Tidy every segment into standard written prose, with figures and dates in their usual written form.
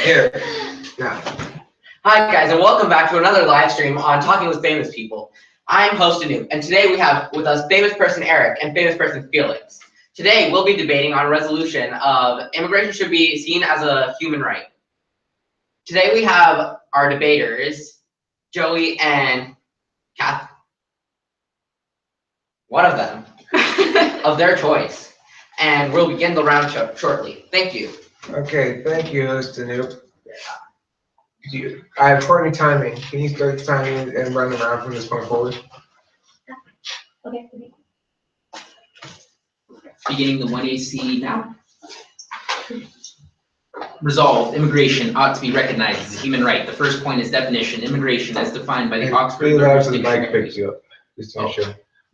Here. Yeah. Hi guys, and welcome back to another live stream on Talking with Famous People. I'm host Anu, and today we have with us famous person Eric and famous person Felix. Today we'll be debating on a resolution of immigration should be seen as a human right. Today we have our debaters, Joey and Kath. One of them, of their choice. And we'll begin the round shortly. Thank you. Okay, thank you, host Anu. I have according to timing. Can you start the timing and run around from this point forward? Okay. Beginning the 1AC now. Resolved, immigration ought to be recognized as a human right. The first point is definition. Immigration as defined by the Oxford Learners Dictionary.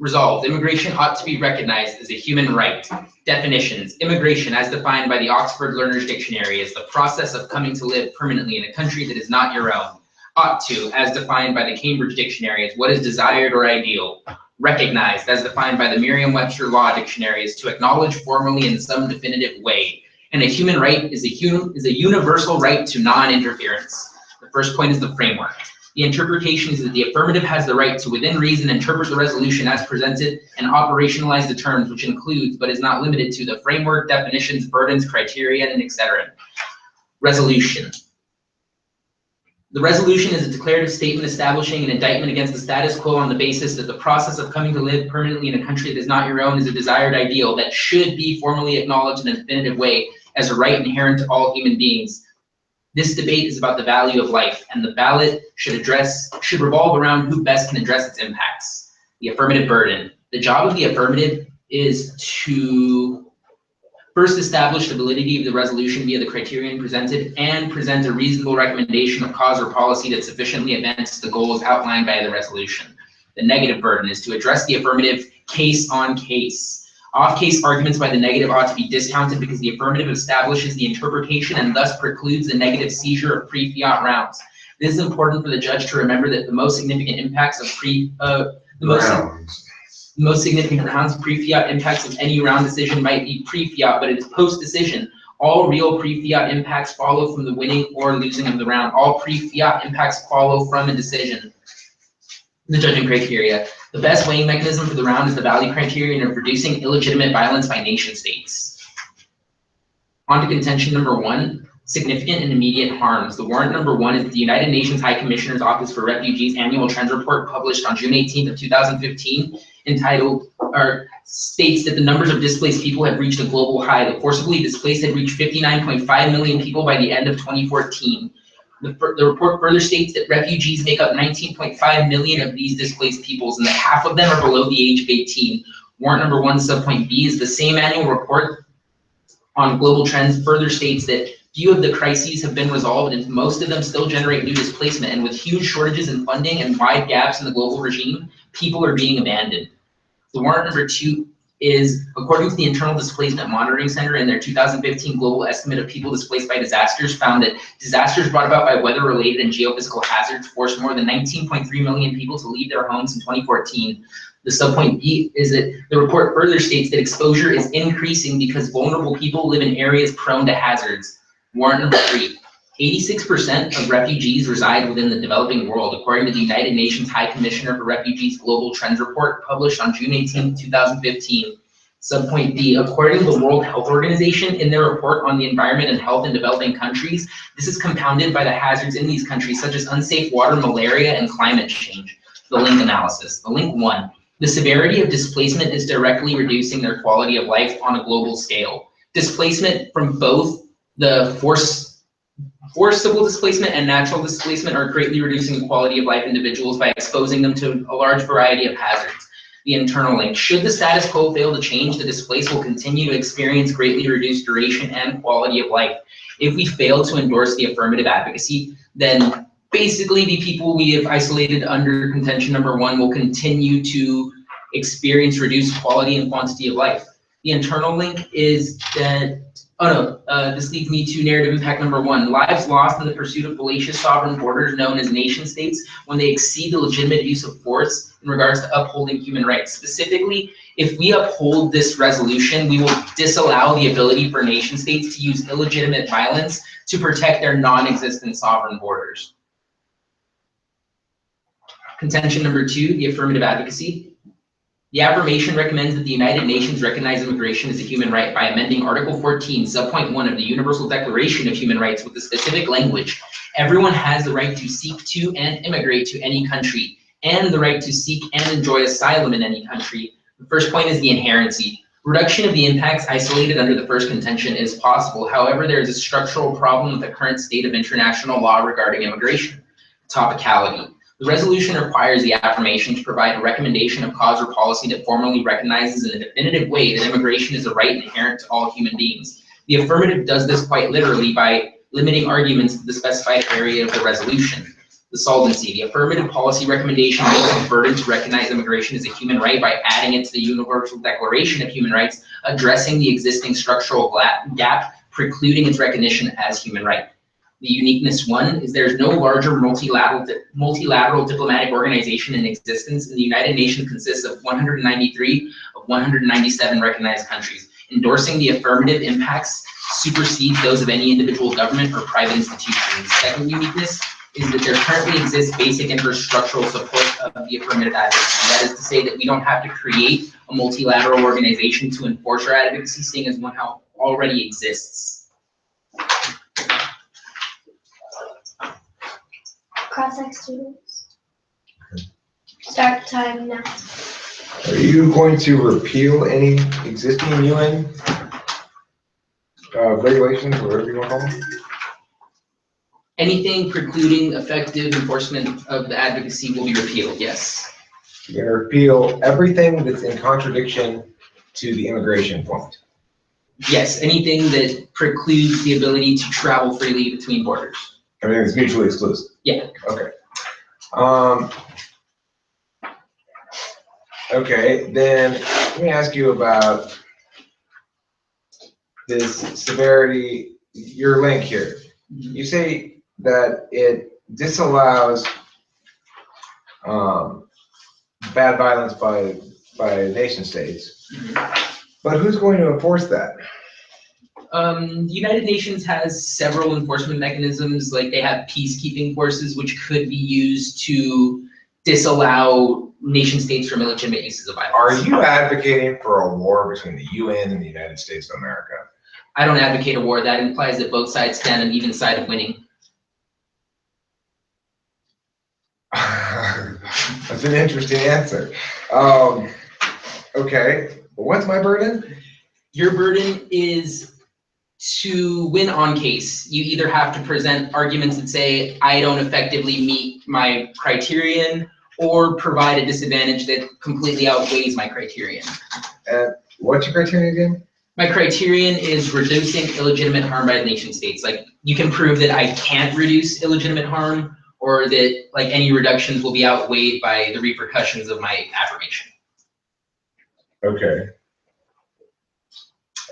Resolved, immigration ought to be recognized as a human right. Definitions. Immigration as defined by the Oxford Learners Dictionary is the process of coming to live permanently in a country that is not your own. Ought to, as defined by the Cambridge Dictionary, is what is desired or ideal. Recognized, as defined by the Merriam-Webster Law Dictionary, is to acknowledge formally in some definitive way. And a human right is a universal right to non-interference. The first point is the framework. The interpretation is that the affirmative has the right to, within reason, interpret the resolution as presented and operationalize the terms, which includes, but is not limited to, the framework, definitions, burdens, criteria, and etc. Resolution. The resolution is a declarative statement establishing an indictment against the status quo on the basis that the process of coming to live permanently in a country that is not your own is a desired ideal that should be formally acknowledged in a definitive way as a right inherent to all human beings. This debate is about the value of life, and the ballot should revolve around who best can address its impacts. The affirmative burden. The job of the affirmative is to first establish the validity of the resolution via the criterion presented and present a reasonable recommendation of cause or policy that sufficiently advances the goals outlined by the resolution. The negative burden is to address the affirmative case on case. Off-case arguments by the negative ought to be discounted because the affirmative establishes the interpretation and thus precludes the negative seizure of pre-fiat rounds. This is important for the judge to remember that the most significant impacts of most significant rounds of pre-fiat impacts of any round decision might be pre-fiat, but it is post-decision. All real pre-fiat impacts follow from the winning or losing of the round. All pre-fiat impacts follow from a decision. The judging criteria. The best weighing mechanism for the round is the value criterion of reducing illegitimate violence by nation states. On to contention number 1, significant and immediate harms. The warrant number 1 is the United Nations High Commissioner's Office for Refugees annual trend report published on June 18th of 2015, states that the numbers of displaced people have reached a global high. The forcibly displaced had reached 59.5 million people by the end of 2014. The report further states that refugees make up 19.5 million of these displaced peoples, and that half of them are below the age of 18. Warrant number 1, subpoint B, is the same annual report on global trends further states that few of the crises have been resolved, and most of them still generate new displacement. And with huge shortages in funding and wide gaps in the global regime, people are being abandoned. The warrant number 2 is, according to the Internal Displacement Monitoring Center in their 2015 global estimate of people displaced by disasters, found that disasters brought about by weather-related and geophysical hazards forced more than 19.3 million people to leave their homes in 2014. The subpoint B is that the report further states that exposure is increasing because vulnerable people live in areas prone to hazards. Warrant number 3. 86% of refugees reside within the developing world, according to the United Nations High Commissioner for Refugees Global Trends Report published on June 18, 2015. Subpoint B, according to the World Health Organization, in their report on the environment and health in developing countries, this is compounded by the hazards in these countries, such as unsafe water, malaria, and climate change. The link analysis. The link 1. The severity of displacement is directly reducing their quality of life on a global scale. Displacement from both the forcible displacement and natural displacement are greatly reducing the quality of life individuals by exposing them to a large variety of hazards. The internal link. Should the status quo fail to change, the displaced will continue to experience greatly reduced duration and quality of life. If we fail to endorse the affirmative advocacy, then basically the people we have isolated under contention number 1 will continue to experience reduced quality and quantity of life. The internal link is that This leads me to narrative impact number 1. Lives lost in the pursuit of fallacious sovereign borders known as nation states when they exceed the legitimate use of force in regards to upholding human rights. Specifically, if we uphold this resolution, we will disallow the ability for nation states to use illegitimate violence to protect their non-existent sovereign borders. Contention number 2, the affirmative advocacy. The affirmation recommends that the United Nations recognize immigration as a human right by amending Article 14, Subpoint 1 of the Universal Declaration of Human Rights with the specific language. Everyone has the right to seek to and immigrate to any country, and the right to seek and enjoy asylum in any country. The first point is the inherency. Reduction of the impacts isolated under the first contention is possible. However, there is a structural problem with the current state of international law regarding immigration. Topicality. The resolution requires the affirmation to provide a recommendation of cause or policy that formally recognizes in a definitive way that immigration is a right inherent to all human beings. The affirmative does this quite literally by limiting arguments to the specified area of the resolution. The solvency. The affirmative policy recommendation makes a burden to recognize immigration as a human right by adding it to the Universal Declaration of Human Rights, addressing the existing structural gap, precluding its recognition as human right. The uniqueness 1 is there's no larger multilateral diplomatic organization in existence, and the United Nations consists of 193 of 197 recognized countries. Endorsing the affirmative impacts supersedes those of any individual government or private institution. The second uniqueness is that there currently exists basic infrastructural support of the affirmative advocacy. That is to say that we don't have to create a multilateral organization to enforce our advocacy, seeing as one already exists. Cross-check students. Start time now. Are you going to repeal any existing UN regulations, or whatever you want to call them? Anything precluding effective enforcement of the advocacy will be repealed, yes. You're going to repeal everything that's in contradiction to the immigration point? Yes, anything that precludes the ability to travel freely between borders. Everything that's mutually exclusive? Yeah. Okay. Okay, then let me ask you about this severity, your link here. You say that it disallows bad violence by nation states, but who's going to enforce that? The United Nations has several enforcement mechanisms, like they have peacekeeping forces, which could be used to disallow nation states from illegitimate uses of violence. Are you advocating for a war between the UN and the United States of America? I don't advocate a war. That implies that both sides stand on an even side of winning. That's an interesting answer. Okay, what's my burden? Your burden is to win on case. You either have to present arguments that say, I don't effectively meet my criterion, or provide a disadvantage that completely outweighs my criterion. What's your criterion again? My criterion is reducing illegitimate harm by the nation states. Like, you can prove that I can't reduce illegitimate harm, or that like any reductions will be outweighed by the repercussions of my affirmation. Okay.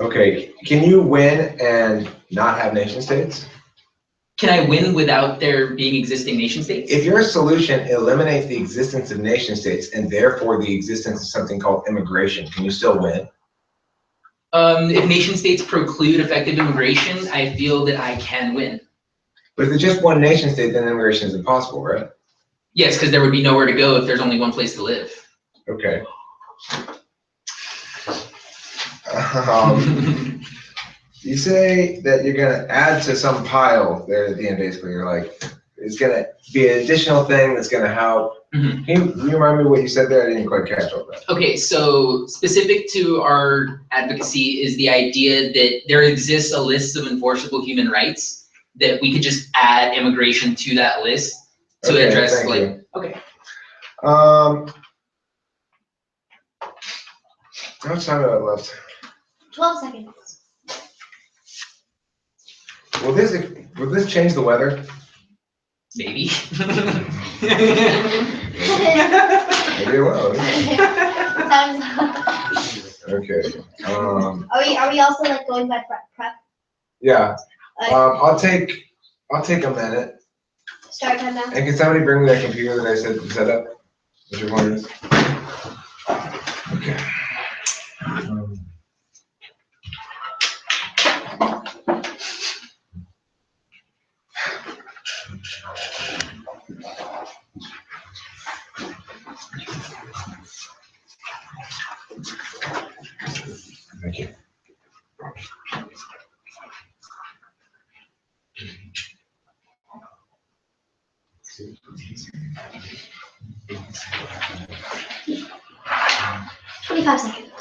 Okay, can you win and not have nation states? Can I win without there being existing nation states? If your solution eliminates the existence of nation states and therefore the existence of something called immigration, can you still win? If nation states preclude effective immigration, I feel that I can win. But if it's just one nation state, then immigration is impossible, right? Yes, because there would be nowhere to go if there's only one place to live. Okay. You say that you're going to add to some pile there at the end, basically. You're like, it's going to be an additional thing that's going to help. Can you remind me what you said there? I didn't quite catch all that. Okay, so specific to our advocacy is the idea that there exists a list of enforceable human rights that we could just add immigration to that list to address, like, you. Okay. How much time do I have left? 12 seconds. Will this change the weather? Maybe. Maybe it will. Time's up. Okay. Are we also like going by prep? Yeah. Like, I'll take a minute. start time now. And can somebody bring me that computer that I said to set up? Which one is? Okay. Thank you. 25 seconds.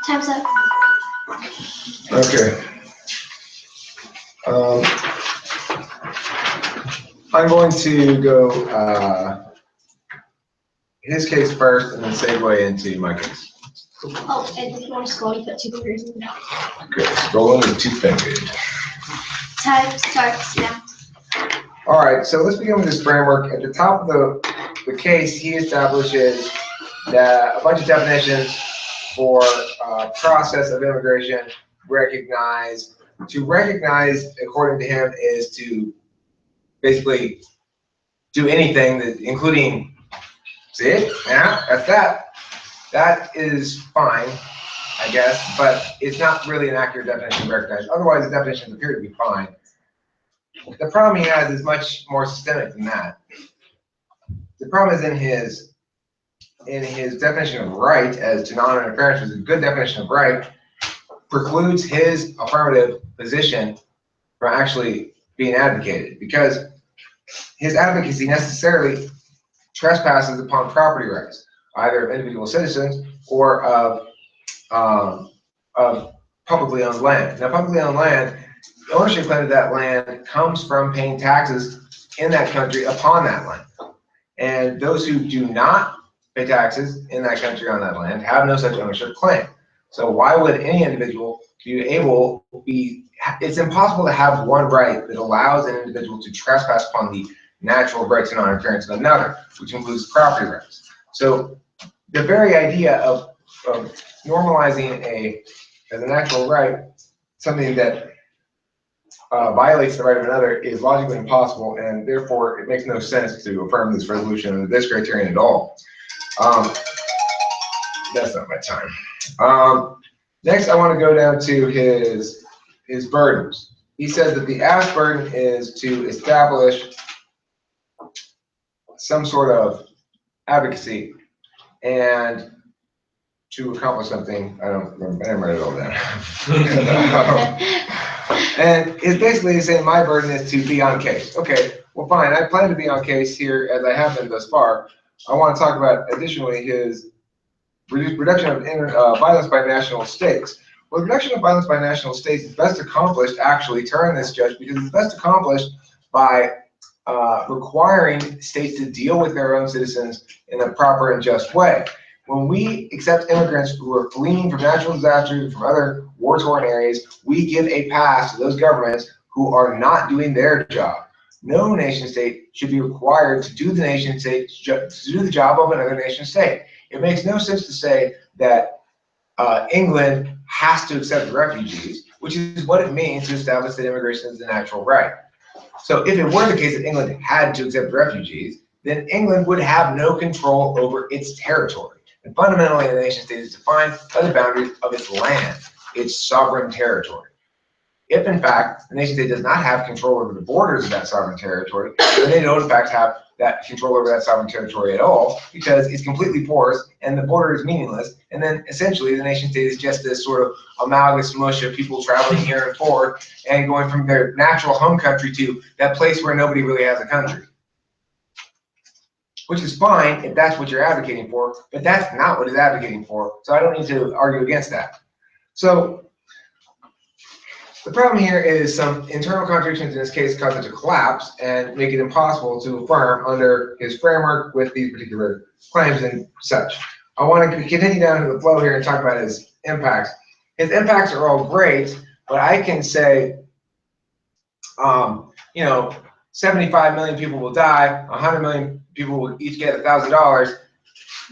Time's up. Okay. I'm going to go his case first and then segue into my case. Oh, and if you want to scroll, you put 2 fingers in. Okay, scrolling with 2 fingers. Time starts now. All right, so let's begin with this framework. At the top of the case, he establishes that a bunch of definitions for process of immigration recognized. To recognize, according to him, is to basically do anything that, including, see it? Yeah, that's that. That is fine, I guess, but it's not really an accurate definition of recognize. Otherwise, the definitions appear to be fine. The problem he has is much more systemic than that. The problem is in his definition of right as to non-interference, which is a good definition of right, precludes his affirmative position from actually being advocated, because his advocacy necessarily trespasses upon property rights, either of individual citizens or of publicly owned land. Now, publicly owned land, the ownership claim to that land comes from paying taxes in that country upon that land. And those who do not pay taxes in that country on that land have no such ownership claim. So why would any individual it's impossible to have one right that allows an individual to trespass upon the natural rights and non-interference of another, which includes property rights. So the very idea of normalizing as a natural right, something that violates the right of another, is logically impossible, and therefore it makes no sense to affirm this resolution under this criterion at all. That's not my time. Next, I want to go down to his burdens. He says that the asked burden is to establish some sort of advocacy and to accomplish something. I don't remember, I didn't write it all down. And it's basically saying my burden is to be on case. Okay, well fine, I plan to be on case here as I have been thus far. I want to talk about additionally his reduction of violence by national states. Well, the reduction of violence by national states is best accomplished, actually, turn this judge, because it's best accomplished by requiring states to deal with their own citizens in a proper and just way. When we accept immigrants who are fleeing from natural disasters, from other war-torn areas, we give a pass to those governments who are not doing their job. No nation state should be required to do the job of another nation state. It makes no sense to say that England has to accept refugees, which is what it means to establish that immigration is a natural right. So if it were the case that England had to accept refugees, then England would have no control over its territory. And fundamentally, the nation state is defined by the boundaries of its land, its sovereign territory. If, in fact, the nation state does not have control over the borders of that sovereign territory, then they don't, in fact, have that control over that sovereign territory at all, because it's completely porous and the border is meaningless. And then, essentially, the nation state is just this sort of amalgamous mush of people traveling here and forth and going from their natural home country to that place where nobody really has a country. Which is fine if that's what you're advocating for, but that's not what it's advocating for, so I don't need to argue against that. So The problem here is some internal contradictions in this case cause it to collapse and make it impossible to affirm under his framework with these particular claims and such. I want to continue down to the flow here and talk about his impacts. His impacts are all great, but I can say, 75 million people will die, 100 million people will each get $1,000,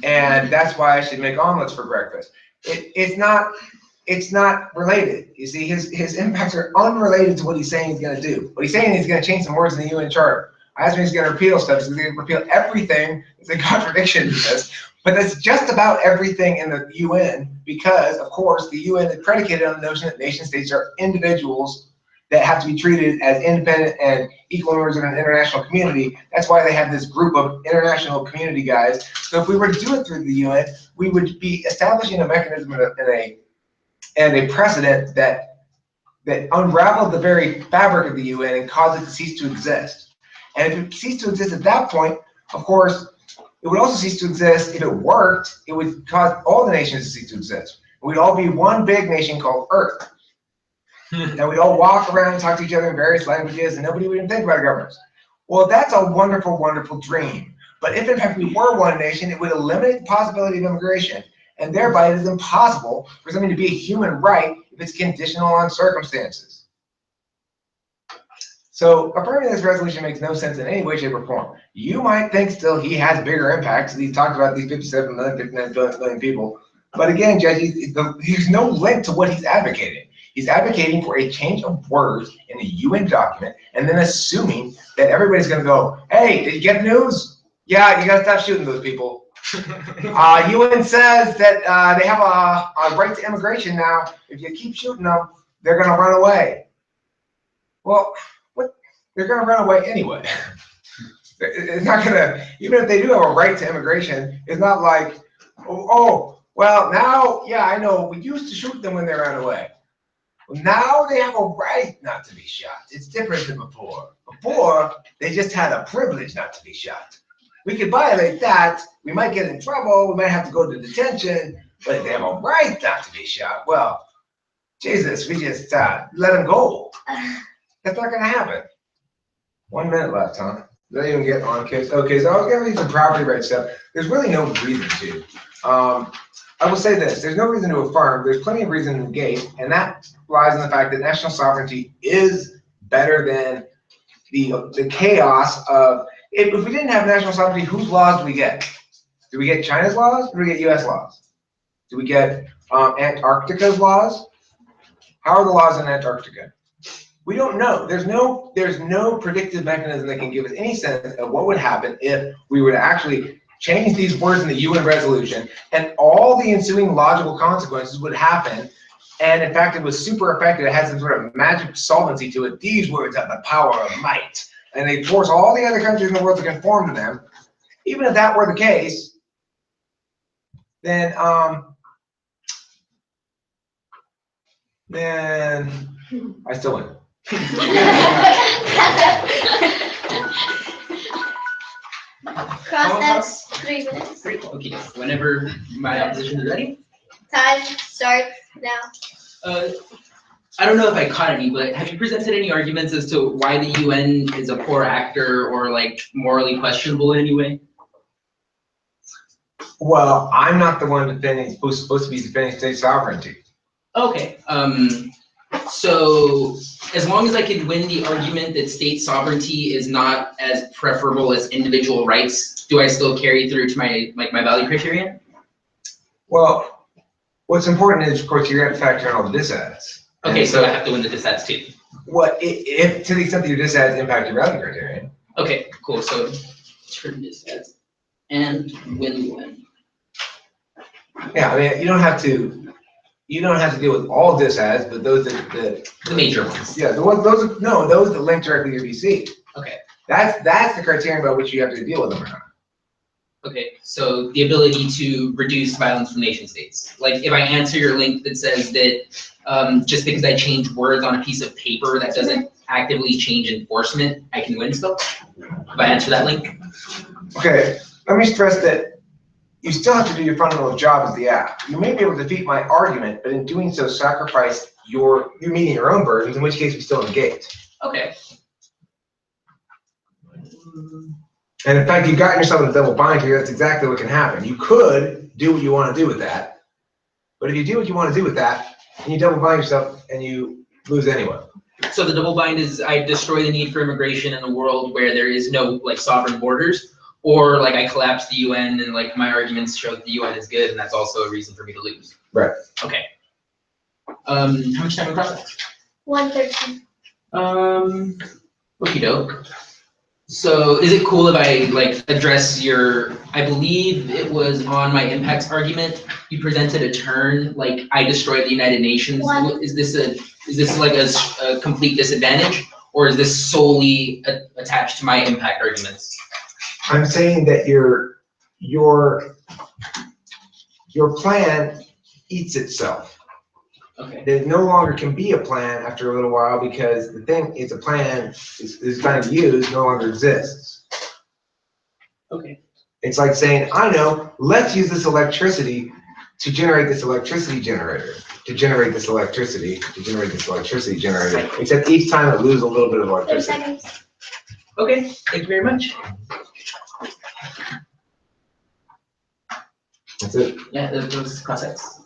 and that's why I should make omelets for breakfast. It's not related. You see, his impacts are unrelated to what he's saying he's going to do. What he's saying is he's going to change some words in the UN Charter. I asked him he's going to repeal stuff. He's going to repeal everything that's a contradiction to this. But that's just about everything in the UN because, of course, the UN is predicated on the notion that nation states are individuals that have to be treated as independent and equal members of an international community. That's why they have this group of international community guys. So if we were to do it through the UN, we would be establishing a mechanism and a precedent that unraveled the very fabric of the UN and caused it to cease to exist. And if it ceased to exist at that point, of course, it would also cease to exist. If it worked, it would cause all the nations to cease to exist. We'd all be one big nation called Earth. And we'd all walk around and talk to each other in various languages, and nobody would even think about governments. Well, that's a wonderful, wonderful dream. But if in fact we were one nation, it would eliminate the possibility of immigration. And thereby it is impossible for something to be a human right if it's conditional on circumstances. So affirming this resolution makes no sense in any way, shape, or form. You might think still he has bigger impacts. He talked about these 57 million, 59 million people. But again, Judge, there's no link to what he's advocating. He's advocating for a change of words in a UN document and then assuming that everybody's going to go, hey, did you get the news? Yeah, you got to stop shooting those people. UN says that they have a right to immigration now. If you keep shooting them, they're going to run away. Well, they're going to run away anyway. It's not going to, even if they do have a right to immigration, it's not like, well, now, yeah, I know, we used to shoot them when they ran away. Well, now they have a right not to be shot. It's different than before. Before, they just had a privilege not to be shot. We could violate that, we might get in trouble, we might have to go to detention, but if they have a right not to be shot, well, Jesus, we just let them go. That's not going to happen. 1 minute left, huh? Did I even get on case? Okay, so I was going to read some property rights stuff. There's really no reason to. I will say this, there's no reason to affirm, there's plenty of reason to negate, and that lies in the fact that national sovereignty is better than the chaos of, if we didn't have national sovereignty, whose laws do we get? Do we get China's laws, or do we get US laws? Do we get Antarctica's laws? How are the laws in Antarctica? We don't know. There's no predictive mechanism that can give us any sense of what would happen if we were to actually change these words in the UN resolution, and all the ensuing logical consequences would happen. And in fact, it was super effective. It had some sort of magic solvency to it. These words have the power of might, and they force all the other countries in the world to conform to them. Even if that were the case, then I still win. Cross that's 3 minutes. Okay, whenever my opposition is ready. Time starts now. I don't know if I caught any, but have you presented any arguments as to why the UN is a poor actor or like morally questionable in any way? Well, I'm not the one supposed to be defending state sovereignty. Okay. So as long as I can win the argument that state sovereignty is not as preferable as individual rights, do I still carry through to my value criterion? Well, what's important is, of course, you're going to factor in all the disads. Okay, so I have to win the disads too. What if to the extent that your disads impact your value criterion? Okay, cool. So turn disads and win. Yeah, I mean, you don't have to deal with all disads, but those that The major ones. yeah, those that link directly to your VC. Okay. That's the criterion by which you have to deal with them or not. Okay, so the ability to reduce violence from nation states. Like if I answer your link that says that just because I change words on a piece of paper, that doesn't actively change enforcement, I can win still? If I answer that link? Okay, let me stress that you still have to do your fundamental job as the app. You may be able to defeat my argument, but in doing so, sacrifice you're meeting your own burdens, in which case we still engage. Okay. And in fact, you've gotten yourself in a double bind here. That's exactly what can happen. You could do what you want to do with that, but if you do what you want to do with that, and you double bind yourself and you lose anyway. So the double bind is I destroy the need for immigration in a world where there is no like sovereign borders, or like I collapse the UN and like my arguments show that the UN is good, and that's also a reason for me to lose. Right. Okay. How much time we process? 113. Okie doke. So is it cool if I like address your, I believe it was on my impacts argument, you presented a turn, like I destroyed the United Nations. What? Is this like a complete disadvantage, or is this solely attached to my impact arguments? I'm saying that your plan eats itself. Okay. There no longer can be a plan after a little while because the thing is a plan is trying to use no longer exists. Okay. It's like saying, I know, let's use this electricity to generate this electricity generator, to generate this electricity, to generate this electricity generator, except each time it loses a little bit of 30 electricity. seconds. Okay, thank you very much. That's it. Yeah, those concepts.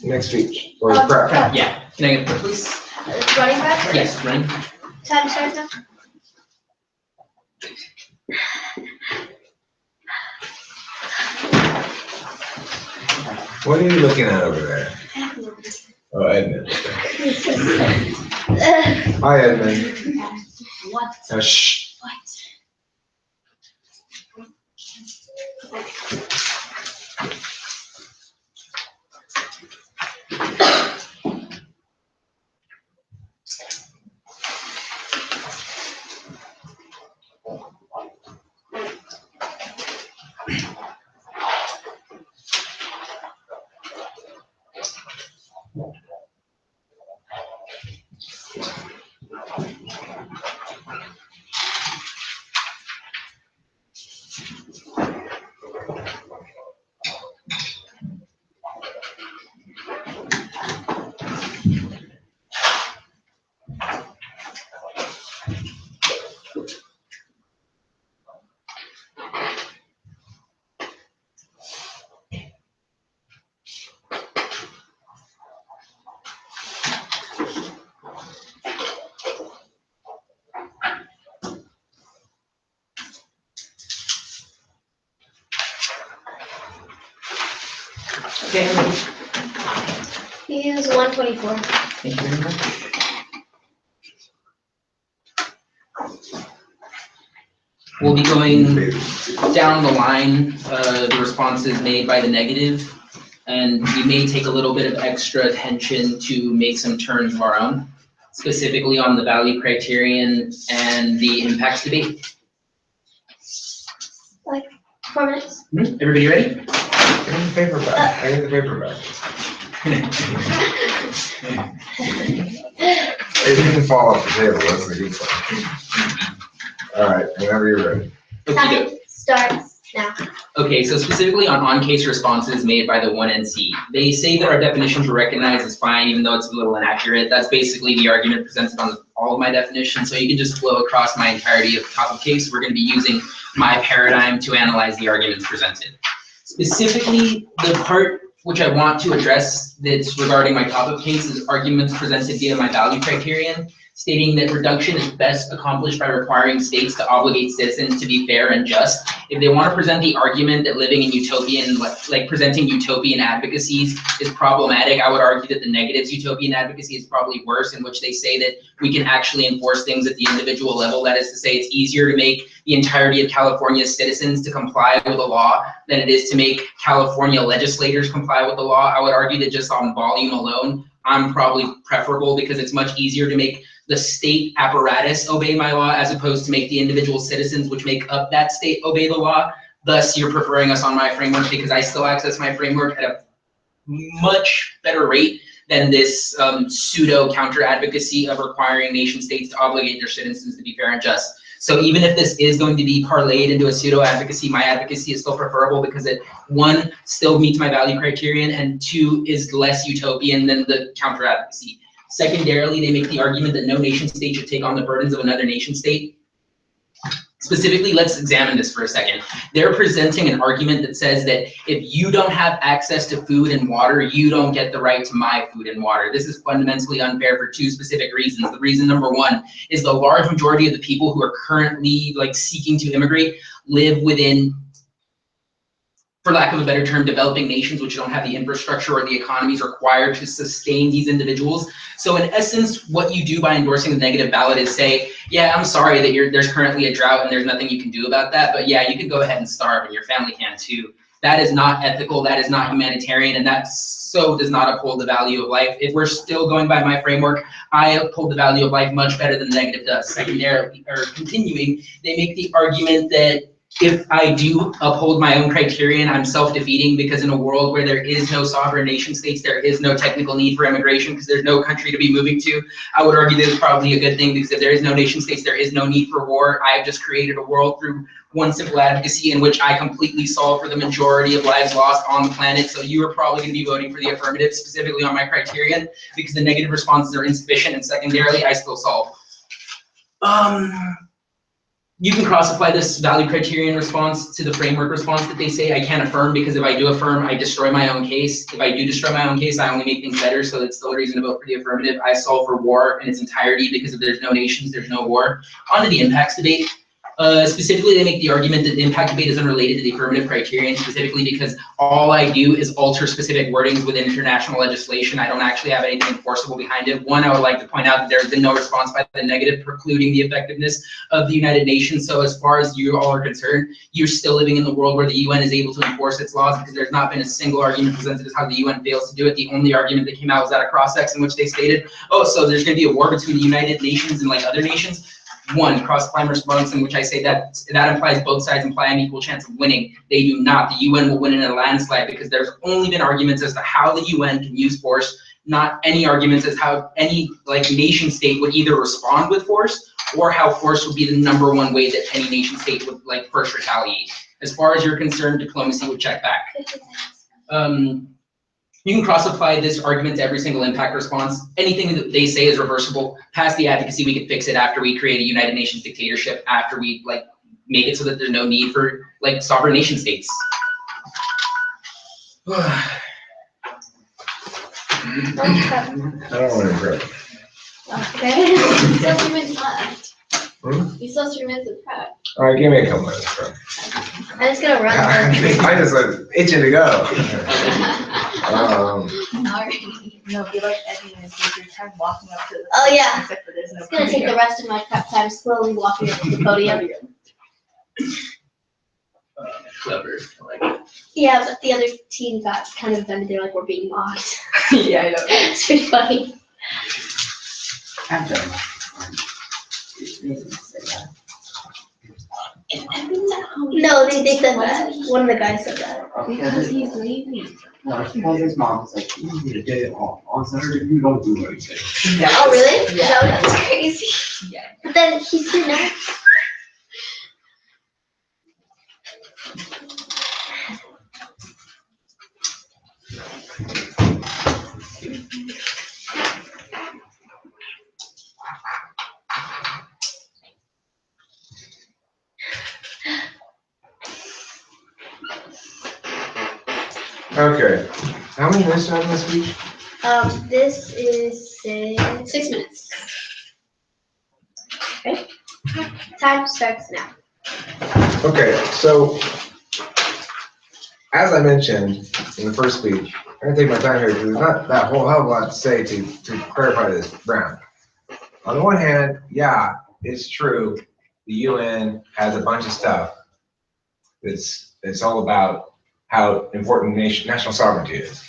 Next speech, or Oh, prep. prep. Yeah, can I get a prep, please? Running back? Yes, running. Time starts now. What are you looking at over there? Oh, Edmund. Hi, Edmund. What? Now, shh. What? Okay, I'm ready. He is 124. Thank you very much. We'll be going down the line, the responses made by the negative, and we may take a little bit of extra attention to make some turns of our own, specifically on the value criterion and the impacts debate. Like 4 minutes. Everybody ready? I need the paper back. I need the paper back. It didn't fall off the table. That's a good sign. All right, whenever you're ready. Time starts now. Okay, so specifically on case responses made by the 1NC, they say that our definitions were recognized as fine, even though it's a little inaccurate. That's basically the argument presented on all of my definitions. So you can just flow across my entirety of the top of case. We're going to be using my paradigm to analyze the arguments presented. Specifically, the part which I want to address that's regarding my top of case is arguments presented via my value criterion, stating that reduction is best accomplished by requiring states to obligate citizens to be fair and just. If they want to present the argument that living in utopian, like presenting utopian advocacies is problematic, I would argue that the negatives utopian advocacy is probably worse, in which they say that we can actually enforce things at the individual level. That is to say, it's easier to make the entirety of California's citizens to comply with the law than it is to make California legislators comply with the law. I would argue that just on volume alone, I'm probably preferable, because it's much easier to make the state apparatus obey my law as opposed to make the individual citizens which make up that state obey the law. Thus, you're preferring us on my framework because I still access my framework at a much better rate than this pseudo counter advocacy of requiring nation states to obligate their citizens to be fair and just. So even if this is going to be parlayed into a pseudo advocacy, my advocacy is still preferable because it, one, still meets my value criterion, and two, is less utopian than the counter advocacy. Secondarily, they make the argument that no nation state should take on the burdens of another nation state. Specifically, let's examine this for a second. They're presenting an argument that says that if you don't have access to food and water, you don't get the right to my food and water. This is fundamentally unfair for two specific reasons. The reason number one is the large majority of the people who are currently seeking to immigrate live within, for lack of a better term, developing nations which don't have the infrastructure or the economies required to sustain these individuals. So in essence, what you do by endorsing the negative ballot is say, yeah, I'm sorry that there's currently a drought and there's nothing you can do about that, but yeah, you can go ahead and starve and your family can too. That is not ethical, that is not humanitarian, and that so does not uphold the value of life. If we're still going by my framework, I uphold the value of life much better than the negative does. Secondarily, or continuing, they make the argument that if I do uphold my own criterion, I'm self-defeating, because in a world where there is no sovereign nation states, there is no technical need for immigration because there's no country to be moving to. I would argue that it's probably a good thing, because if there is no nation states, there is no need for war. I have just created a world through one simple advocacy in which I completely solve for the majority of lives lost on the planet. So you are probably going to be voting for the affirmative, specifically on my criterion, because the negative responses are insufficient, and secondarily, I still solve. You can cross-apply this value criterion response to the framework response that they say I can't affirm, because if I do affirm, I destroy my own case. If I do destroy my own case, I only make things better, so that's still a reason to vote for the affirmative. I solve for war in its entirety, because if there's no nations, there's no war. On to the impacts debate. Specifically, they make the argument that the impact debate is unrelated to the affirmative criterion, specifically because all I do is alter specific wordings within international legislation. I don't actually have anything enforceable behind it. One, I would like to point out that there has been no response by the negative precluding the effectiveness of the United Nations. So as far as you all are concerned, you're still living in the world where the UN is able to enforce its laws, because there's not been a single argument presented as how the UN fails to do it. The only argument that came out was at a cross-sex in which they stated, oh, so there's going to be a war between the United Nations and other nations. One, cross-climb response, in which I say that implies both sides imply an equal chance of winning. They do not. The UN will win in a landslide, because there's only been arguments as to how the UN can use force, not any arguments as how any nation state would either respond with force, or how force would be the number one way that any nation state would first retaliate. As far as you're concerned, diplomacy would check back. You can cross-apply this argument to every single impact response. Anything that they say is reversible. Past the advocacy, we can fix it after we create a United Nations dictatorship, after we make it so that there's no need for sovereign nation states. I don't want to regret. Okay. You still have 3 minutes left. You still have 3 minutes of prep. All right, give me a couple minutes, bro. I'm just gonna run. I just itching to go. Alright. No, if you like editing and take your time walking up to the. Oh, yeah. Except for there's no. It's gonna take the rest of my prep time slowly walking up to the podium. Clever. I like it. Yeah, but the other team got kind of offended. They're like, we're being mocked. Yeah, I know. It's pretty funny. I'm done. No, they said that. One of the guys said that. Because he's lazy. No, because his mom was like, you need to get it off. On Saturday, you don't do anything. Oh, really? Yeah. No, that's crazy. Yeah. But then he's here now. Okay. How many minutes do I have in this speech? This is 6 minutes. Okay. Time starts now. Okay, so as I mentioned in the first speech, I'm gonna take my time here because there's not that whole hell of a lot to say to clarify this ground. On the one hand, yeah, it's true, the UN has a bunch of stuff that's all about how important national sovereignty is.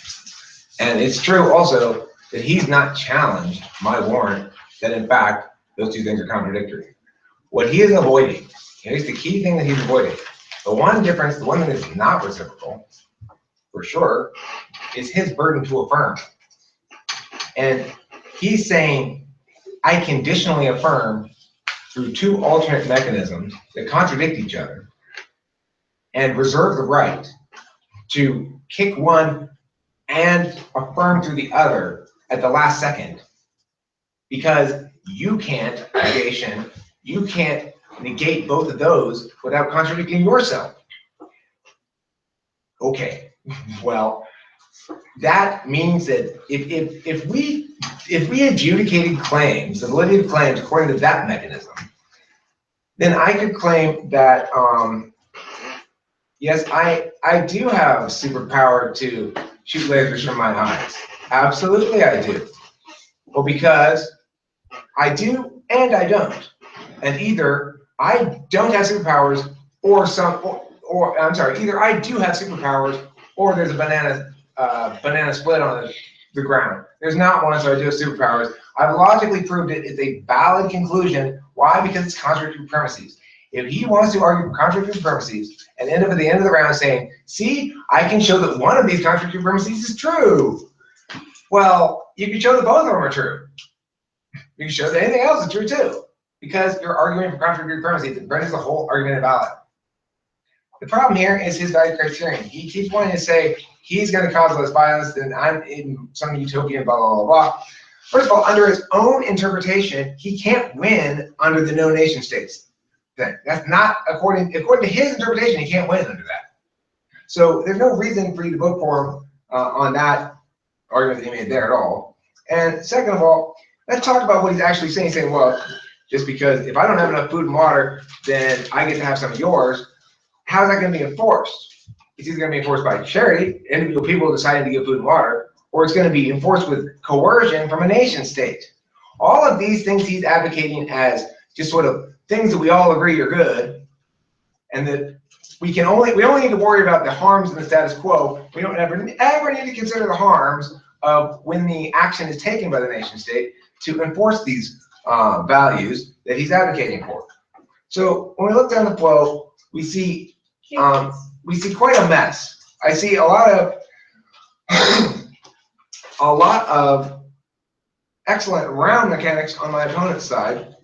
And it's true also that he's not challenged my warrant that in fact those two things are contradictory. What he is avoiding, here's the key thing that he's avoiding. The one difference, the one thing that's not reciprocal, for sure, is his burden to affirm. And he's saying, I conditionally affirm through two alternate mechanisms that contradict each other and reserve the right to kick one and affirm through the other at the last second because you can't negate both of those without contradicting yourself. Okay, well, that means that if we adjudicated claims, the validity of claims according to that mechanism, then I could claim that yes, I do have superpower to shoot lasers from my eyes. Absolutely, I do. Well, because I do and I don't, and either I don't have superpowers or I'm sorry, either I do have superpowers or there's a banana split on the ground. There's not one, so I do have superpowers. I've logically proved it. It's a valid conclusion. Why? Because it's contradictory premises. If he wants to argue for contradictory premises and end up at the end of the round saying, see, I can show that one of these contradictory premises is true. Well, you can show that both of them are true. You can show that anything else is true too, because you're arguing for contradictory premises. It renders the whole argument invalid. The problem here is his value criterion. He keeps wanting to say he's going to cause less violence than I'm in some utopian blah, blah, blah, blah. First of all, under his own interpretation, he can't win under the no nation states thing. That's not according to his interpretation, he can't win under that. So there's no reason for you to vote for him on that argument that he made there at all. And second of all, let's talk about what he's actually saying. He's saying, well, just because if I don't have enough food and water, then I get to have some of yours. How's that going to be enforced? It's either going to be enforced by charity, individual people deciding to give food and water, or it's going to be enforced with coercion from a nation state. All of these things he's advocating as just sort of things that we all agree are good, and that we only need to worry about the harms in the status quo. We don't ever need to consider the harms of when the action is taken by the nation state to enforce these values that he's advocating for. So when we look down the flow, we see quite a mess. I see a lot of excellent round mechanics on my opponent's side.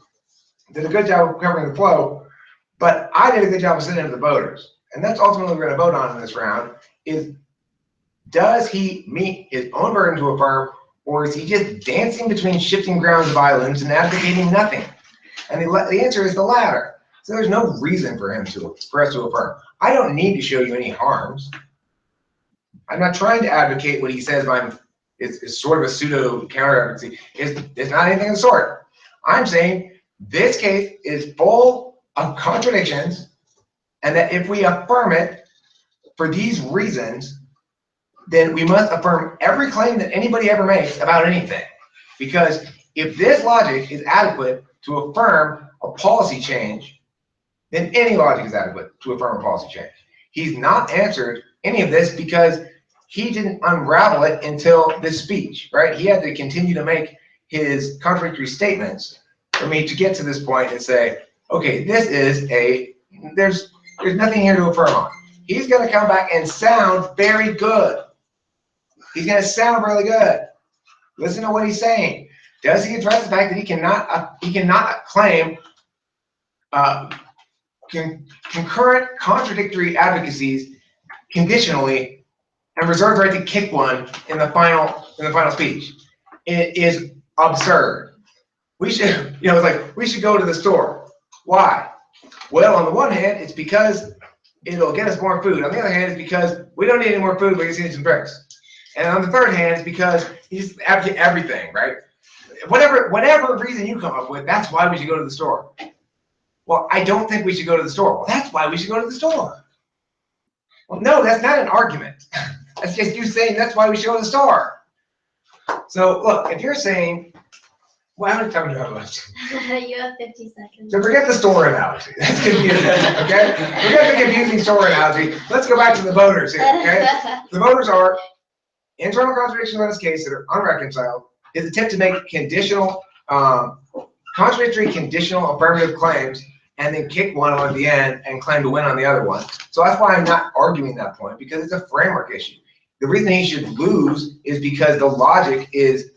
Did a good job of covering the flow, but I did a good job of sending it to the voters. And that's ultimately what we're going to vote on in this round, is does he meet his own burden to affirm, or is he just dancing between shifting grounds of islands and advocating nothing? And the answer is the latter. So there's no reason for us to affirm. I don't need to show you any harms. I'm not trying to advocate what he says is sort of a pseudo counter-advocacy. It's not anything of the sort. I'm saying this case is full of contradictions, and that if we affirm it for these reasons, then we must affirm every claim that anybody ever makes about anything. Because if this logic is adequate to affirm a policy change, then any logic is adequate to affirm a policy change. He's not answered any of this because he didn't unravel it until this speech, right? He had to continue to make his contradictory statements for me to get to this point and say, okay, there's nothing here to affirm on. He's going to come back and sound very good. He's going to sound really good. Listen to what he's saying. Does he address the fact that he cannot claim concurrent contradictory advocacies conditionally and reserve the right to kick one in the final speech? It is absurd. We should, it's like we should go to the store. Why? Well, on the one hand, it's because it'll get us more food. On the other hand, it's because we don't need any more food, but we just need some bricks. And on the third hand, it's because he's advocating everything, right? Whatever reason you come up with, that's why we should go to the store. Well, I don't think we should go to the store. Well, that's why we should go to the store. Well, no, that's not an argument. That's just you saying that's why we should go to the store. So, look, if you're saying, well, how many time do you have left? You have 50 seconds. So forget the store analogy. That's confusing, okay? Forget the confusing store analogy. Let's go back to the voters here, okay? The voters are internal contradictions in this case that are unreconciled. His attempt to make contradictory conditional affirmative claims and then kick one on the end and claim to win on the other one. So that's why I'm not arguing that point, because it's a framework issue. The reason he should lose is because the logic is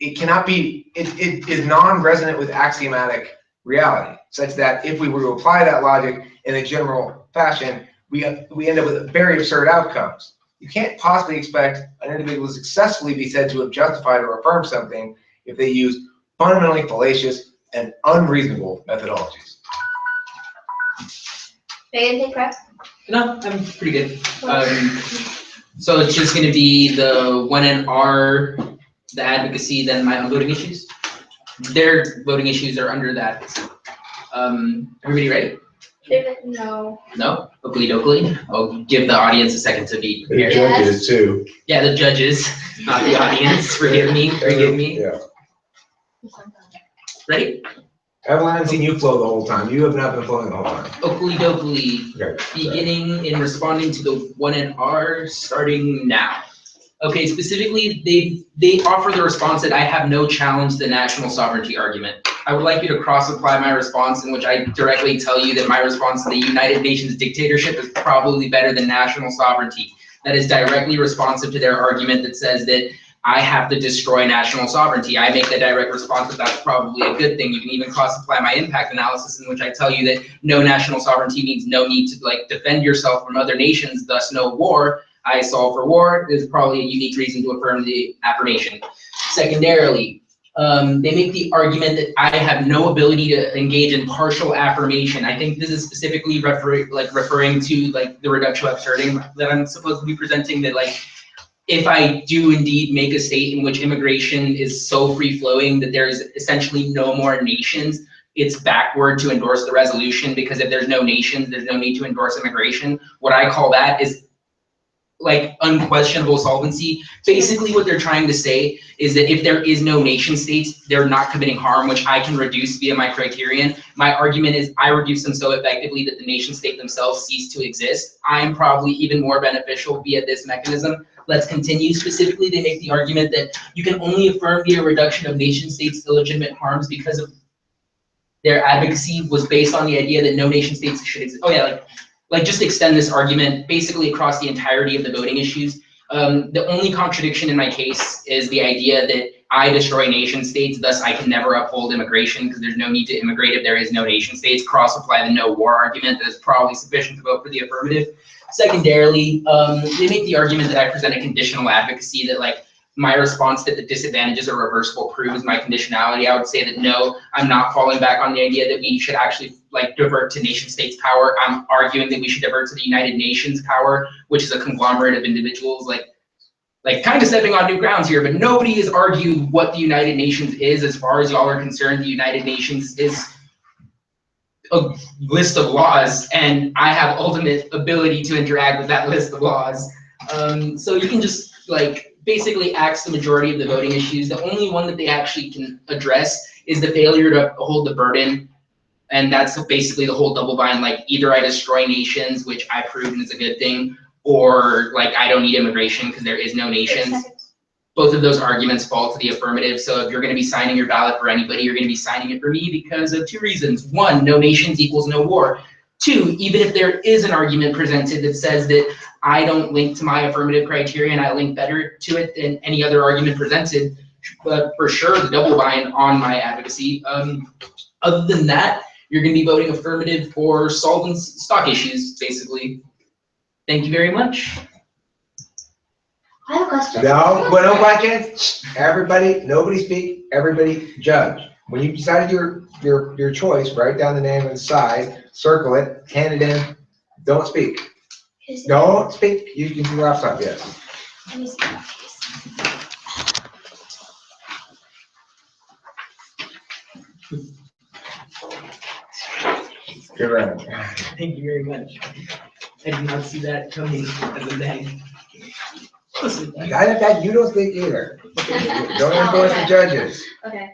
it is non-resonant with axiomatic reality, such that if we were to apply that logic in a general fashion, we end up with very absurd outcomes. You can't possibly expect an individual to successfully be said to have justified or affirmed something if they use fundamentally fallacious and unreasonable methodologies. They take prep. No, I'm pretty good. So it's just gonna be the when and are, the advocacy, then my own voting issues. Their voting issues are under that. Everybody ready? No. No? Oakley dokley. I'll give the audience a second to be The prepared. judges too. Yeah, the judges, not the audience. Forgive me, forgive me. Yeah. Ready? Evelyn, I haven't seen you flow the whole time. You have not been flowing the whole time. Oakley dokley. Okay. Beginning in responding to the when and are, starting now. Okay, specifically, they offer the response that I have no challenge to the national sovereignty argument. I would like you to cross-apply my response, in which I directly tell you that my response to the United Nations dictatorship is probably better than national sovereignty. That is directly responsive to their argument that says that I have to destroy national sovereignty. I make the direct response that that's probably a good thing. You can even cross-apply my impact analysis, in which I tell you that no national sovereignty means no need to defend yourself from other nations, thus no war. I solve for war is probably a unique reason to affirm the affirmation. Secondarily, they make the argument that I have no ability to engage in partial affirmation. I think this is specifically referring to the reductio absurdum that I'm supposed to be presenting, that if I do indeed make a state in which immigration is so free-flowing that there's essentially no more nations, it's backward to endorse the resolution, because if there's no nations, there's no need to endorse immigration. What I call that is unquestionable solvency. Basically what they're trying to say is that if there is no nation states, they're not committing harm, which I can reduce via my criterion. My argument is I reduce them so effectively that the nation state themselves cease to exist. I'm probably even more beneficial via this mechanism. Let's continue. Specifically, they make the argument that you can only affirm via reduction of nation states' illegitimate harms because of their advocacy was based on the idea that no nation states should exist. Oh yeah, just extend this argument basically across the entirety of the voting issues. The only contradiction in my case is the idea that I destroy nation states, thus I can never uphold immigration because there's no need to immigrate if there is no nation states. Cross-apply the no war argument that is probably sufficient to vote for the affirmative. Secondarily, they make the argument that I present a conditional advocacy, that my response that the disadvantages are reversible proves my conditionality. I would say that no, I'm not falling back on the idea that we should actually divert to nation states power. I'm arguing that we should divert to the United Nations power, which is a conglomerate of individuals, kind of stepping on new grounds here, but nobody has argued what the United Nations is. As far as y'all are concerned, the United Nations is a list of laws, and I have ultimate ability to interact with that list of laws. So you can just basically axe the majority of the voting issues. The only one that they actually can address is the failure to hold the burden, and that's basically the whole double bind. Either I destroy nations, which I proved is a good thing, or I don't need immigration because there is no nations. Both of those arguments fall to the affirmative. So if you're going to be signing your ballot for anybody, you're going to be signing it for me because of two reasons. One, no nations equals no war. Two, even if there is an argument presented that says that I don't link to my affirmative criterion, I link better to it than any other argument presented, but for sure the double bind on my advocacy. Other than that, you're going to be voting affirmative for solving stock issues, basically. Thank you very much. I have a question. No questions. Everybody, nobody speak. Everybody judge. When you decided your choice, write down the name on the side, circle it, hand it in. Don't speak. Don't speak. You can do the laptop, yes. Let me see that case. Good round. Thank you very much. I did not see that coming as a thing. You don't speak either. Don't endorse the judges. Okay.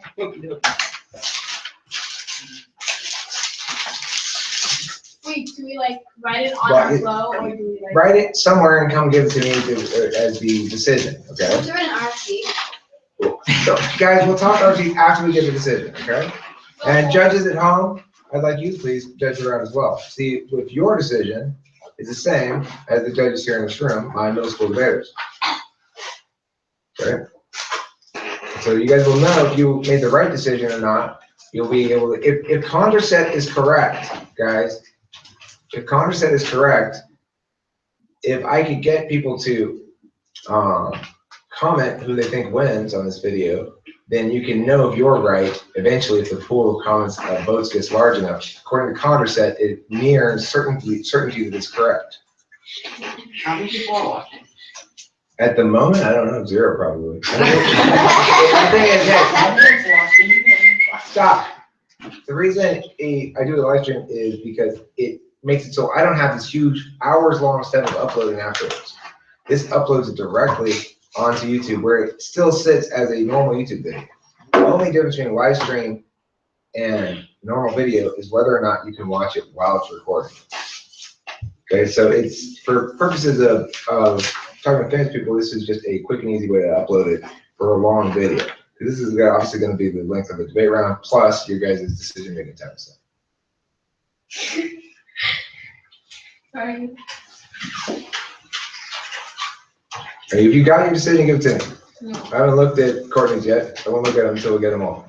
Wait, do we write it on our flow, or do we Write it somewhere and come give it to me as the decision, okay? We'll do it in RFC. So, guys, we'll talk RFC after we get the decision, okay? And judges at home, I'd like you to please judge around as well. See if your decision is the same as the judges here in this room, my middle school debaters. Okay? So you guys will know if you made the right decision or not. You'll be able to, if Condorcet is correct, guys, if Condorcet is correct, if I could get people to comment who they think wins on this video, then you can know if you're right eventually if the pool of comments votes gets large enough. According to Condorcet, it nears certainty that it's correct. How many people are watching? At the moment, I don't know, 0 probably. The thing is, stop. The reason I do the live stream is because it makes it so I don't have this huge hours-long step of uploading afterwards. This uploads it directly onto YouTube, where it still sits as a normal YouTube video. The only difference between a live stream and normal video is whether or not you can watch it while it's recording. Okay, so it's for purposes of talking to famous people, this is just a quick and easy way to upload it for a long video. This is obviously going to be the length of the debate round plus your guys' decision-making time. So. Sorry. Hey, if you got your decision, give it to me. No. I haven't looked at Courtney's yet. I won't look at them until we get them all.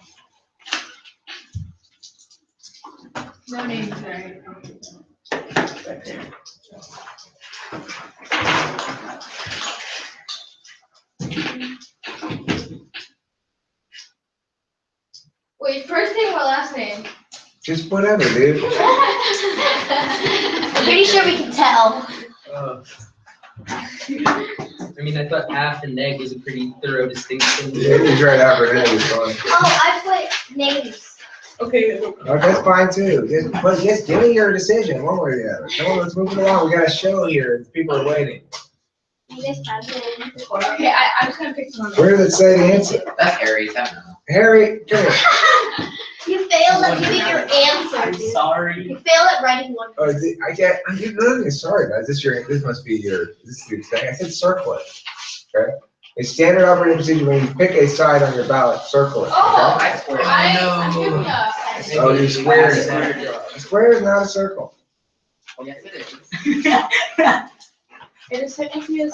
No names, right? Wait, first name or last name? Just whatever, dude. I'm pretty sure we can tell. I mean, I thought half and neg was a pretty thorough distinction. Yeah, you tried out for that. It's fun. Oh, I put names. Okay. Oh, that's fine too. Just give me your decision, one way or the other. Come on, let's move it along. We got a show here. People are waiting. Okay, I'm just gonna pick one. Where does it say the answer? That's Harry's. I don't know. Harry, come here. You failed at giving your answer, I'm dude. sorry. You failed at writing one. Oh, I can't. I'm nothing. Sorry, guys. This must be your. This is your thing. I said circle it. Okay. A standard operating procedure when you pick a side on your ballot, circle it. Oh, Okay? I swear. I'm giving up. Oh, you squared it. A square is not a circle. Yes, it is. It is technically a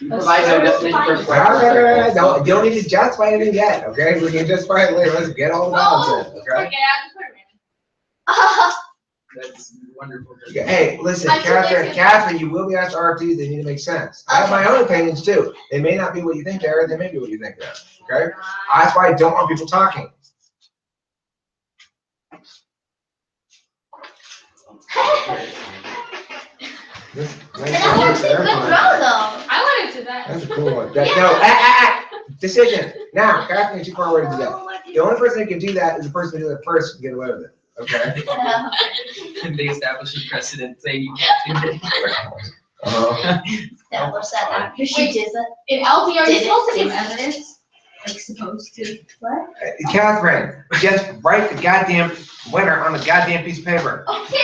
Provide no definition for No, square. don't need to justify anything yet. Okay, we can justify it later. Let's get all the balance in. Okay. Okay, I just put it That's wonderful. Yeah, hey, listen, I took it. Catherine, you will be asked RFDs. They need to make sense. I have my own opinions too. They may not be what you think they are. They may be what you think they are. Okay. That's why I don't want people talking. This- And that works in good row though. I wanted to that. That's a cool one. No, decision. Now, Catherine, you're too far away to do that. The only person who can do that is the person who did it first and get away with it. Okay. And they establish a precedent saying you can't do it anymore. That was that. She did that. In LD, are you Did it supposed to same give evidence? Like supposed to? What? Catherine, just write the goddamn winner on the goddamn piece of paper. Okay.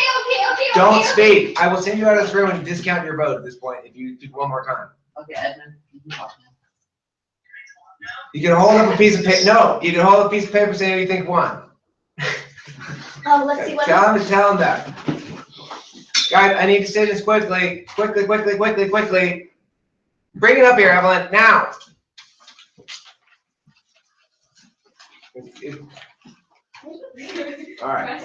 Don't speak. I will send you out of this room and discount your vote at this point if you do one more time. Okay, Edmund, you can talk now. You can hold up a piece of paper. No, you can hold up a piece of paper saying who you think won. Oh, let's see what. Tell him that. Guys, I need decisions quickly. Quickly. Bring it up here, Evelyn, now. All right.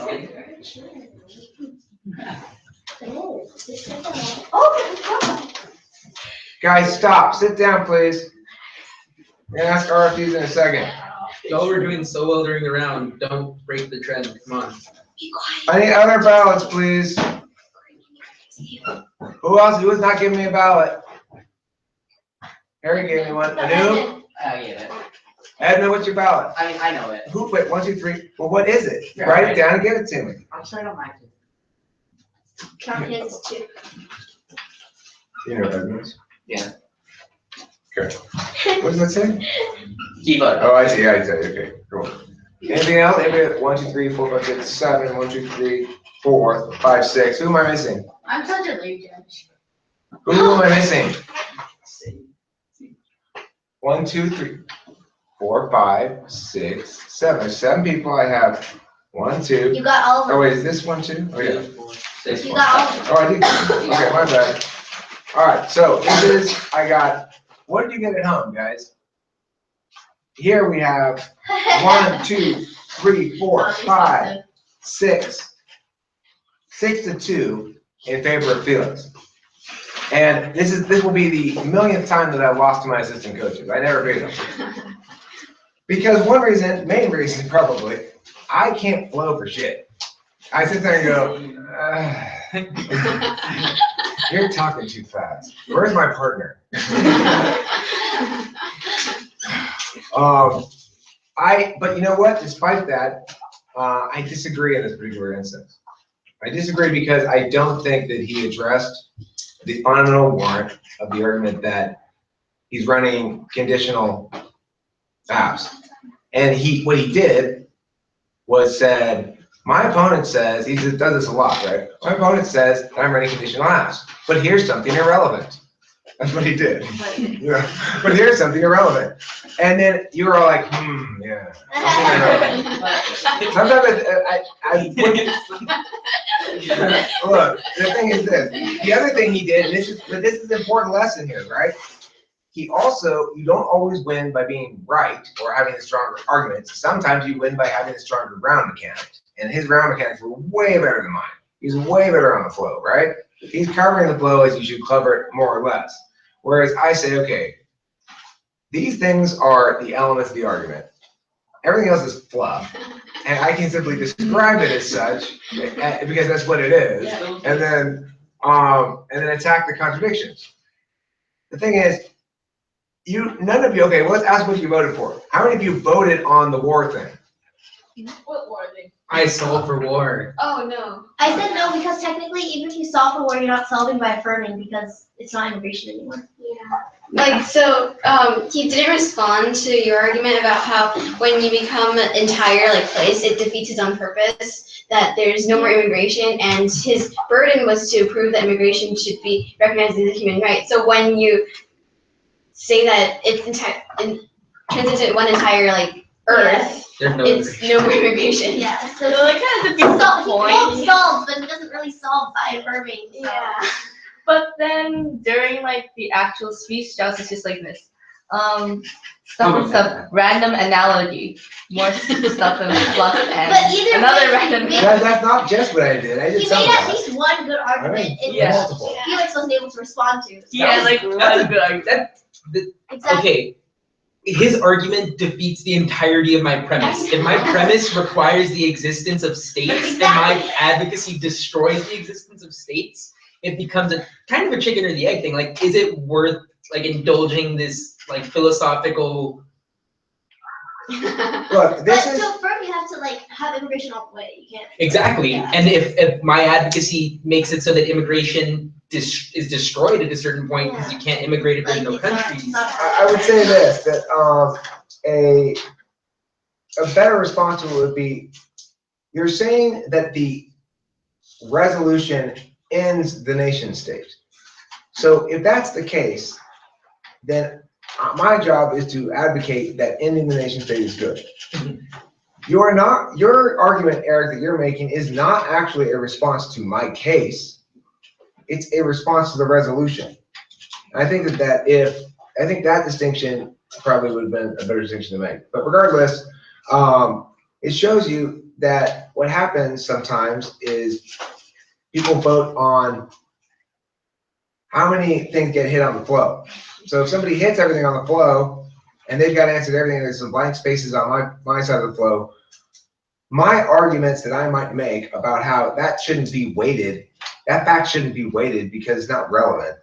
Oh, Guys, stop. Sit down, please. We're gonna ask RFDs in a second. Y'all were doing so well during the round. Don't break the trend. Come on. I need other ballots, please. Who else? Who is not giving me a ballot? Harry gave me one. Anu? I get it. Edna, what's your ballot? I mean, I know it. Who put 1, 2, 3? Well, what is it? Yeah, Write right. it down and give it to me. I'm sorry, I don't mind it. Count his too. You know Edna's? Yeah. Okay. What does that say? He voted. Oh, I see. Okay, cool. Anything else? Anybody? 1, 2, 3, 4, 5, 6, 7. 1, 2, 3, 4, 5, 6. Who am I missing? I'm such a late judge. Who am I missing? 1, 2, 3, 4, 5, 6, 7. There's 7 people. I have 1, 2. You got all of Oh them. wait, is this one too? Oh yeah. You got all of them. Oh, I did. Okay, my bad. All right, so this is. I got. What did you get at home, guys? Here we have 1, 2, 3, 4, 5, 6. 6 to 2 in favor of Felix. And this will be the millionth time that I've lost to my assistant coaches. I never beat them. Because main reason probably, I can't flow for shit. I sit there and go, you're talking too fast. Where's my partner? But you know what? Despite that, I disagree in this particular instance. I disagree because I don't think that he addressed the fundamental warrant of the argument that he's running conditional apps. And what he did was said, my opponent says, he does this a lot, right? My opponent says that I'm running conditional apps, but here's something irrelevant. That's what he did. Yeah. But here's something irrelevant. And then you were all like, yeah, something irrelevant. Sometimes look, the thing is this. The other thing he did, and this is an important lesson here, right? You don't always win by being right or having the stronger arguments. Sometimes you win by having the stronger ground mechanics. And his ground mechanics were way better than mine. He's way better on the flow, right? He's covering the flow as you should cover it more or less. Whereas I say, okay, these things are the elements of the argument. Everything else is fluff. And I can simply describe it as such because that's what it is. And then attack the contradictions. The thing is, none of you, okay, well, let's ask what you voted for. How many of you voted on the war thing? What war thing? I solved for war. Oh, no. I said no because technically, even if you solve for war, you're not solving by affirming because it's not immigration anymore. Yeah. Like, so, he didn't respond to your argument about how when you become an entire, place, it defeats his own purpose, that there's no more immigration, and his burden was to prove that immigration should be recognized as a human right. So when you say that it's turns into one entire, Earth, There's no it's no more immigration. Yeah, so So it kind of defeats the he point. solves, but it doesn't really solve by affirming. So. Yeah. But then during the actual speech, that was just like this. Stuff, random analogy. More stuff than plus and But either another way, random That's not just what I did. I did he some made of at that. least one good argument in Yeah. Multiple. Felix wasn't able to respond to. So. Yeah, That's a good argument. Exactly. Okay. His argument defeats the entirety of my premise. If my premise requires the existence of states and my advocacy destroys the existence of states, it becomes a kind of a chicken or the egg thing. Is it worth indulging this philosophical? Look, But to affirm, you have to have immigration all the way. You can't. Exactly. Yeah. And if my advocacy makes it so that immigration is destroyed at a certain point because you can't immigrate if there's no It's not- countries. it's not- I would say this, that a better response to it would be, you're saying that the resolution ends the nation state. So if that's the case, then my job is to advocate that ending the nation state is good. Your argument, Eric, that you're making is not actually a response to my case. It's a response to the resolution. I think that distinction probably would have been a better distinction to make. But regardless, it shows you that what happens sometimes is people vote on how many things get hit on the flow. So if somebody hits everything on the flow and they've got answered everything, there's some blank spaces on my side of the flow, my arguments that I might make about how that shouldn't be weighted, that fact shouldn't be weighted because it's not relevant.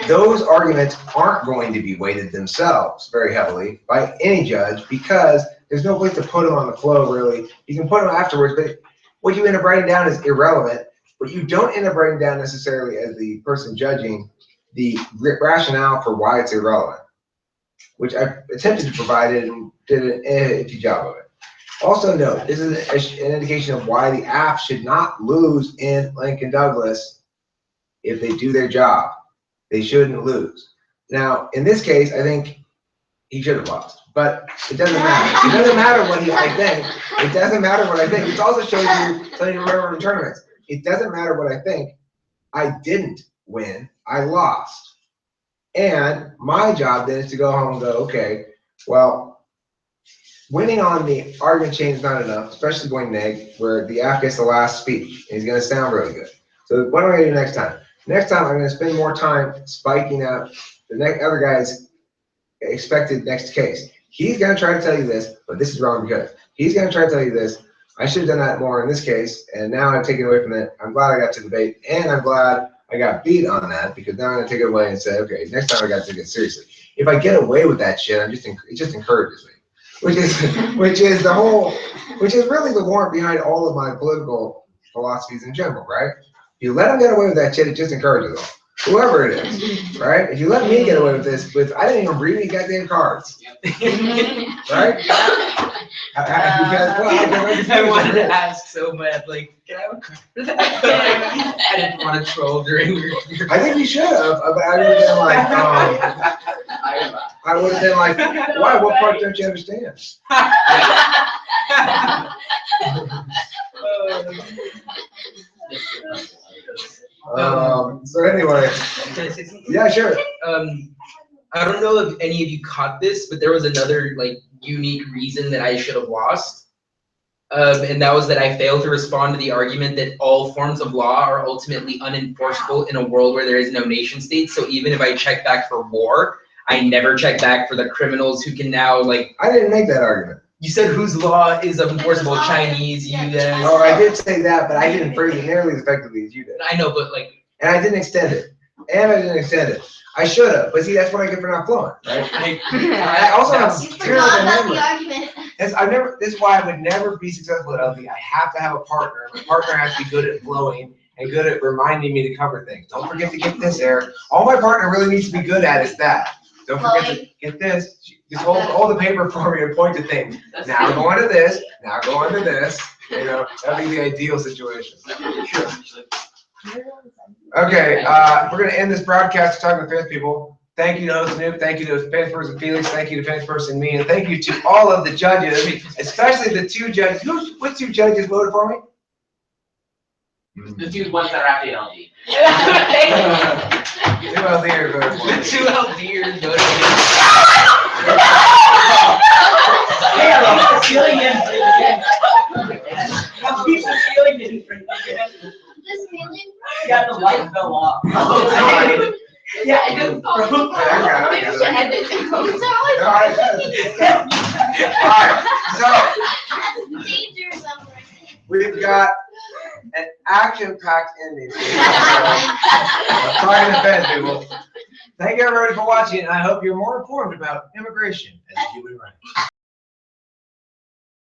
Those arguments aren't going to be weighted themselves very heavily by any judge because there's no place to put them on the flow, really. You can put them afterwards, but what you end up writing down is irrelevant. What you don't end up writing down necessarily as the person judging the rationale for why it's irrelevant, which I attempted to provide it and did an iffy job of it. Also note, this is an indication of why the app should not lose in Lincoln Douglas if they do their job. They shouldn't lose. Now, in this case, I think he should have lost, but it doesn't matter. It doesn't matter what I think. It doesn't matter what I think. It also shows you something to remember in tournaments. It doesn't matter what I think. I didn't win. I lost. And my job then is to go home and go, okay, well, winning on the argument chain is not enough, especially going neg, where the app gets the last speech. And he's going to sound really good. So what am I going to do next time? Next time, I'm gonna spend more time spiking up the next other guy's expected next case. He's gonna try to tell you this, but this is wrong because he's gonna try to tell you this. I should have done that more in this case, and now I'm taking away from it. I'm glad I got to debate, and I'm glad I got beat on that because now I'm gonna take it away and say, okay, next time I got to take it seriously. If I get away with that shit, it just encourages me, which is really the warrant behind all of my political philosophies in general, right? If you let them get away with that shit, it just encourages them. Whoever it is, right? If you let me get away with this, I didn't even read any goddamn cards, right? I wanted to ask so bad, like, can I have a card for that? I didn't want to troll during your. I think you should have, but I would have been like, why? What part don't you understand? So anyway, Can I say something? yeah, sure. I don't know if any of you caught this, but there was another like unique reason that I should have lost. And that was that I failed to respond to the argument that all forms of law are ultimately unenforceable in a world where there is no nation state. So even if I check back for war, I never check back for the criminals who can now like. I didn't make that argument. You said whose law is enforceable? Chinese, US. Oh, I did say that, but I didn't phrase it nearly as effectively as you did. I know, but like. And I didn't extend it. I should have, but see, that's what I get for not flowing, right? I also have You terrible forgot about memory. the argument. This is why I would never be successful at LB. I have to have a partner. My partner has to be good at flowing and good at reminding me to cover things. Don't forget to get this, Eric. All my partner really needs to be good at is that. Don't forget to get this. Just hold the paper for me and point to things. Now go on to this. Now go on to this. You know, that'd be the ideal situation. Okay, we're gonna end this broadcast talking to fans people. Thank you to host Noob, thank you to fans person Felix, thank you to fans person me, and thank you to all of the judges, especially the two judges. What two judges voted for me? The two ones that are after LG. Two LDers voted for me. The two LDers voted This feeling. Yeah, the light fell off. Yeah, I just I got it. All right, so Danger somewhere. we've got an action-packed ending. Talking to fans people. Thank you everybody for watching, and I hope you're more informed about immigration and human rights.